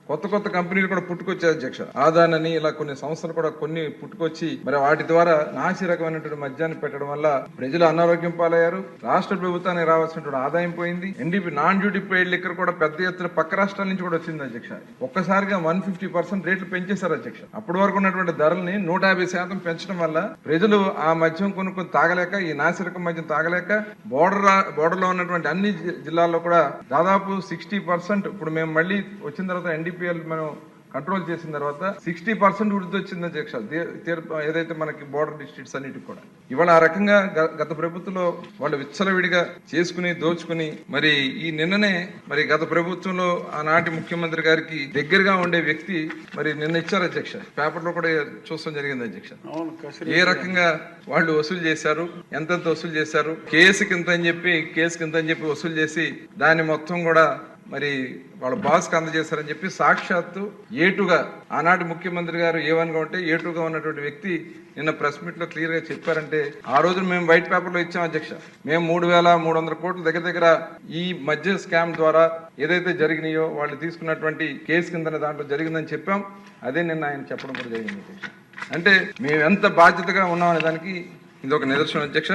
కొత్త కొత్త కంపెనీలు కూడా పుట్టుకొచ్చాయి అధ్యక్ష. ఆదాన్ అని ఇలా కొన్ని సంస్థలు కూడా కొన్ని పుట్టుకొచ్చి మరి వాటి ద్వారా నాసి రకమైనటువంటి మద్యాన్ని పెట్టడం వల్ల ప్రజలు అనారోగ్యం పాలయ్యారు. రాష్ట్ర ప్రభుత్వానికి రావాల్సినటువంటి ఆదాయం పోయింది. NDP non duty paid liquor కూడా పెద్ద ఎత్తున పక్క రాష్ట్రాల నుంచి కూడా వచ్చింది అధ్యక్ష. ఒక్కసారిగా 150% రేట్లు పెంచేశారు అధ్యక్ష. అప్పటి వరకు ఉన్నటువంటి ధరల్ని 150% పెంచడం వల్ల ప్రజలు ఆ మద్యం కొనుక్కొని తాగలేక, ఈ నాసిరకం మద్యం తాగలేక బోర్డర్ లో ఉన్నటువంటి అన్ని జిల్లాల్లో కూడా దాదాపు 60%, ఇప్పుడు మేము మళ్ళీ వచ్చిన తర్వాత ఎన్డీపీఎల్ మనం కంట్రోల్ చేసిన తర్వాత 60% వృద్ధి వచ్చింది అధ్యక్ష. ఏదైతే మనకి బోర్డర్ డిస్ట్రిక్ట్స్ అన్నిటికి కూడా ఇవాళ ఆ రకంగా గత ప్రభుత్వంలో వాళ్ళు విచ్చలవిడిగా చేసుకుని దోచుకుని మరి ఈ నిన్ననే మరి గత ప్రభుత్వంలో ఆనాటి ముఖ్యమంత్రి గారికి దగ్గరగా ఉండే వ్యక్తి మరి నిన్న ఇచ్చారు అధ్యక్ష. పేపర్లో కూడా చూస్తాం జరిగింది అధ్యక్ష. ఏ రకంగా వాళ్ళు వసూలు చేశారు, ఎంతెంత వసూలు చేశారు, కేసుకి ఇంత అని చెప్పి వసూలు చేసి దాన్ని మొత్తం కూడా మరి వాళ్ళ బాస్కి అందజేశారని చెప్పి సాక్షాత్తు ఏటుగా ఆనాటి ముఖ్యమంత్రి గారు ఏవన్గా ఉంటే ఏటుగా ఉన్నటువంటి వ్యక్తి నిన్న ప్రెస్ మీట్ లో క్లియర్ గా చెప్పారంటే ఆ రోజు మేము వైట్ పేపర్ లో ఇచ్చాం అధ్యక్ష. మేము 3,300 కోట్ల దగ్గర ఈ మధ్య స్కామ్ ద్వారా ఏదైతే జరిగినాయో వాళ్ళు తీసుకున్నటువంటి కేసు కింద దాంట్లో జరిగిందని చెప్పాం. అదే నిన్న ఆయన చెప్పడం కూడా జరిగింది అధ్యక్ష. అంటే మేము ఎంత బాధ్యతగా ఉన్నామనే దానికి ఇది ఒక నిదర్శనం అధ్యక్ష.